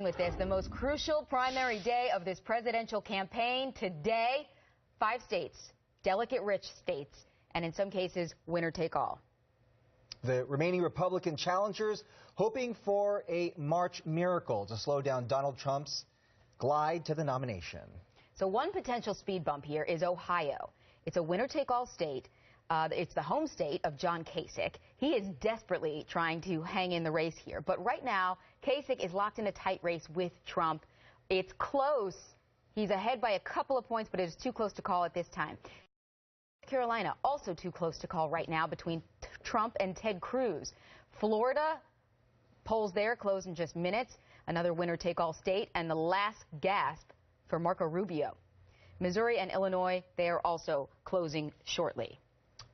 with this. The most crucial primary day of this presidential campaign. Today, 5 states, delegate-rich states, and in some cases, winner-take-all. The remaining Republican challengers hoping for a March miracle to slow down Donald Trump's glide to the nomination. So one potential speed bump here is Ohio. It's a winner-take-all state. It's the home state of John Kasich. He is desperately trying to hang in the race here. But right now, Kasich is locked in a tight race with Trump. It's close. He's ahead by a couple of points, but it is too close to call at this time. North Carolina, also too close to call right now between Trump and Ted Cruz. Florida, polls there close in just minutes. Another winner-take-all state. And the last gasp for Marco Rubio. Missouri and Illinois, they are also closing shortly.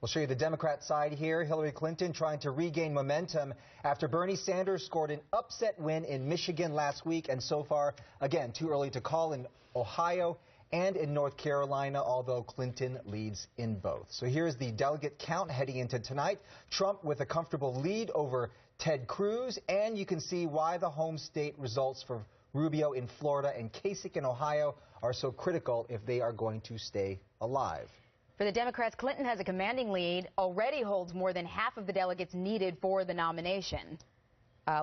We'll show you the Democrat side here. Hillary Clinton trying to regain momentum after Bernie Sanders scored an upset win in Michigan last week. And so far, again, too early to call in Ohio and in North Carolina, although Clinton leads in both. So here's the delegate count heading into tonight. Trump with a comfortable lead over Ted Cruz. And you can see why the home state results for Rubio in Florida and Kasich in Ohio are so critical if they are going to stay alive. For the Democrats, Clinton has a commanding lead, already holds more than half of the delegates needed for the nomination.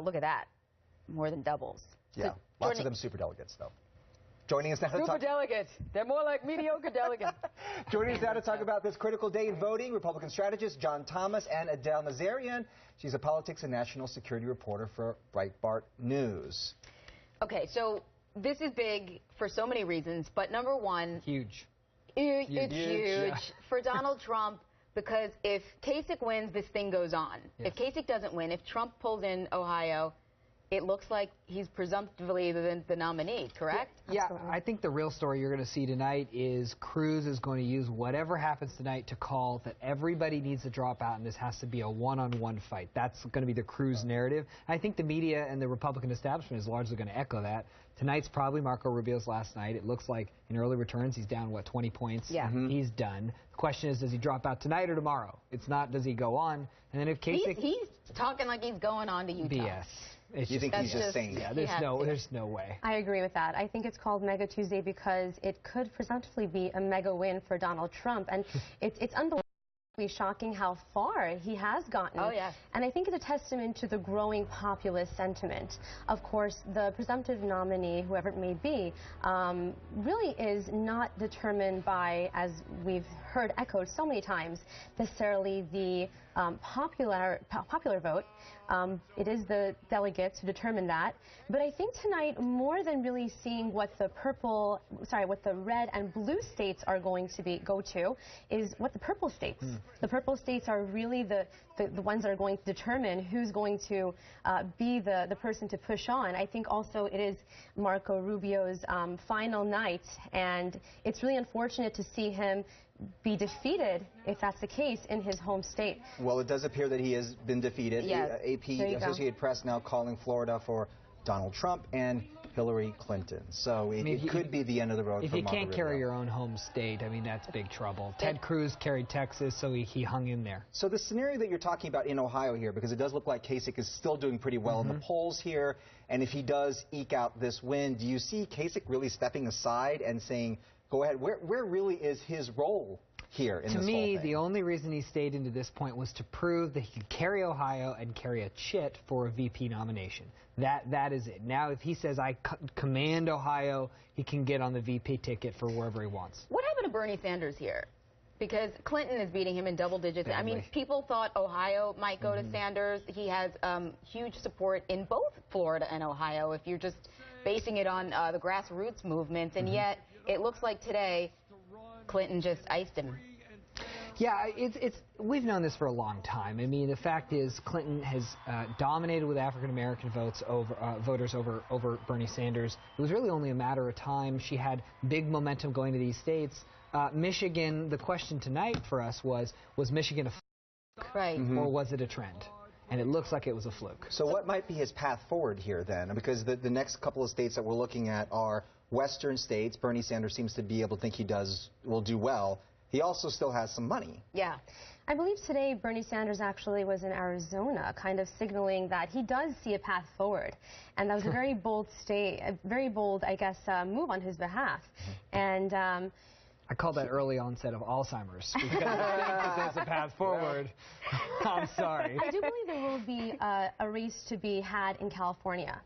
Look at that. More than doubles. Yeah, so lots of them super delegates, though. Joining us now to super talk... delegates. They're more like mediocre delegates. Joining us now to talk about this critical day in voting, Republican strategist John Thomas and Adelle Nazarian. She's a politics and national security reporter for Breitbart News. Okay, so this is big for so many reasons, but number one... Huge. It's huge for Donald Trump, because if Kasich wins, this thing goes on. Yes. If Kasich doesn't win, if Trump pulls in Ohio, it looks like he's presumptively the nominee, correct? Yeah, I think the real story you're going to see tonight is Cruz is going to use whatever happens tonight to call that everybody needs to drop out and this has to be a one-on-one fight. That's going to be the Cruz narrative. I think the media and the Republican establishment is largely going to echo that. Tonight's probably Marco Rubio's last night. It looks like in early returns he's down, what, 20 points? Yeah. He's done. The question is, does he drop out tonight or tomorrow? It's not, does he go on? And then if Kasich... He's talking like he's going on to Utah. BS. You think he's just saying that? Yeah, there's no way. I agree with that. I think it's called Mega Tuesday because it could presumptively be a mega win for Donald Trump. And it's unbelievably shocking how far he has gotten. Oh, yeah. And I think it's a testament to the growing populist sentiment. Of course, the presumptive nominee, whoever it may be, really is not determined by, as we've heard echoed so many times, necessarily the popular vote. It is the delegates who determine that. But I think tonight, more than really seeing what the what the red and blue states are going to go to, is what the purple states. The purple states are really the ones that are going to determine who's going to be the person to push on. I think also it is Marco Rubio's final night, and it's really unfortunate to see him be defeated, if that's the case, in his home state. Well, it does appear that he has been defeated. Yes. AP, Associated Press, now calling Florida for Donald Trump and Hillary Clinton. So it could be the end of the road for Marco Rubio. If you can't carry your own home state, I mean, that's big trouble. Ted Cruz carried Texas, so he hung in there. So the scenario that you're talking about in Ohio here, because it does look like Kasich is still doing pretty well in the polls here, and if he does eke out this win, do you see Kasich really stepping aside and saying, go ahead, where really is his role here in this whole thing? To me, the only reason he stayed into this point was to prove that he could carry Ohio and carry a chit for a VP nomination. That is it. Now, if he says, I command Ohio, he can get on the VP ticket for wherever he wants. What happened to Bernie Sanders here? Because Clinton is beating him in double digits. Badly. I mean, people thought Ohio might go to Sanders. He has huge support in both Florida and Ohio, if you're just basing it on the grassroots movements. And yet, it looks like today, Clinton just iced him. Yeah, we've known this for a long time. I mean, the fact is Clinton has dominated with African-American voters over Bernie Sanders. It was really only a matter of time. She had big momentum going to these states. Michigan, the question tonight for us was Michigan a fluke? Right. Or was it a trend? And it looks like it was a fluke. So what might be his path forward here then? Because the next couple of states that we're looking at are western states. Bernie Sanders seems to be able to think will do well. he also still has some money. Yeah. I believe today Bernie Sanders actually was in Arizona, kind of signaling that he does see a path forward. And that was a very bold I guess, move on his behalf. And I call that early onset of Alzheimer's, because I think that there's a path forward. I'm sorry. I do believe there will be a race to be had in California.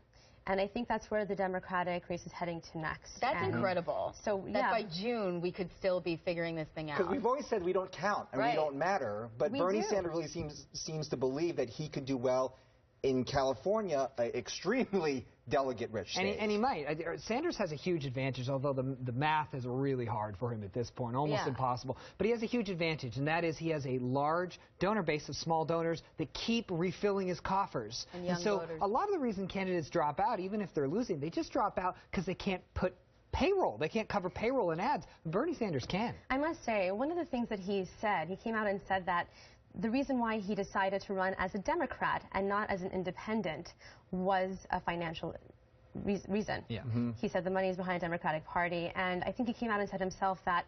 And I think that's where the Democratic race is heading to next. That's incredible. So, that yeah. by June, we could still be figuring this thing out. Because we've always said we don't count and we don't matter. But Bernie do. Sanders really seems to believe that he could do well in California, an extremely delegate-rich state. And he might. Sanders has a huge advantage, although the math is really hard for him at this point, almost impossible. But he has a huge advantage, and that is he has a large donor base of small donors that keep refilling his coffers. And so voters. A lot of the reason candidates drop out, even if they're losing, they just drop out because they can't put payroll. They can't cover payroll and ads. Bernie Sanders can. I must say, one of the things that he said, he came out and said that the reason why he decided to run as a Democrat and not as an independent was a financial reason. Yeah. He said the money is behind the Democratic Party, and I think he came out and said himself that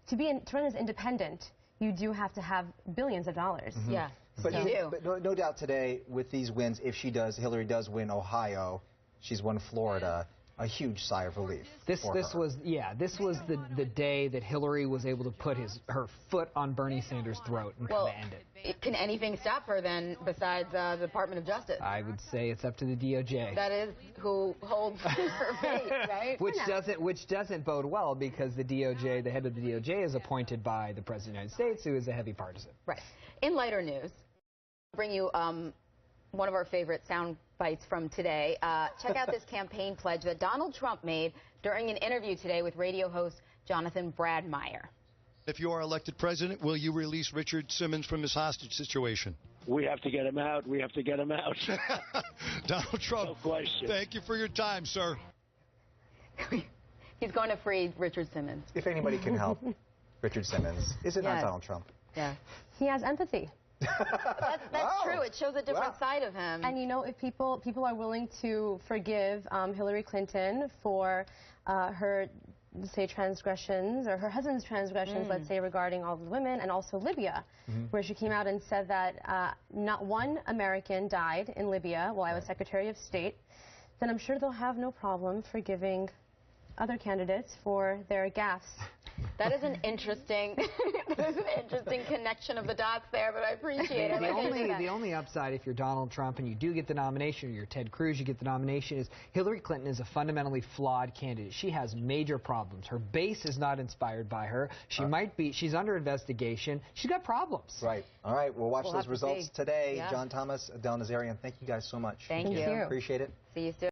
to run as independent, you do have to have billions of dollars. Yeah. But, no doubt today, with these wins, if Hillary does win Ohio, she's won Florida, a huge sigh of relief. This was the day that Hillary was able to put her foot on Bernie Sanders' throat and command it. Can anything stop her then besides the Department of Justice? I would say it's up to the DOJ. That is who holds her fate, right? Which doesn't bode well, because the DOJ, the head of the DOJ, is appointed by the President of the United States, who is a heavy partisan. Right. In lighter news, I'll bring you one of our favorite sound bites from today. Check out this campaign pledge that Donald Trump made during an interview today with radio host Jonathan Bradmeyer. If you are elected president, will you release Richard Simmons from his hostage situation? We have to get him out. We have to get him out. Donald Trump, no question. Thank you for your time, sir. He's going to free Richard Simmons. If anybody can help Richard Simmons, is it not Donald Trump? Yeah. He has empathy. That's true. It shows a different side of him. And you know, if people are willing to forgive Hillary Clinton for her, say, transgressions, or her husband's transgressions, let's say, regarding all the women, and also Libya, where she came out and said that not one American died in Libya while I was Secretary of State, then I'm sure they'll have no problem forgiving other candidates for their gaffes. That is an interesting, connection of the dots there, but I appreciate it. The only upside, if you're Donald Trump and you do get the nomination, or you're Ted Cruz, you get the nomination, is Hillary Clinton is a fundamentally flawed candidate. She has major problems. Her base is not inspired by her. She's under investigation. She's got problems. Right. All right. We'll watch those results today. John Thomas, Adelle Nazarian, thank you guys so much. Thank you. Appreciate it. See you soon.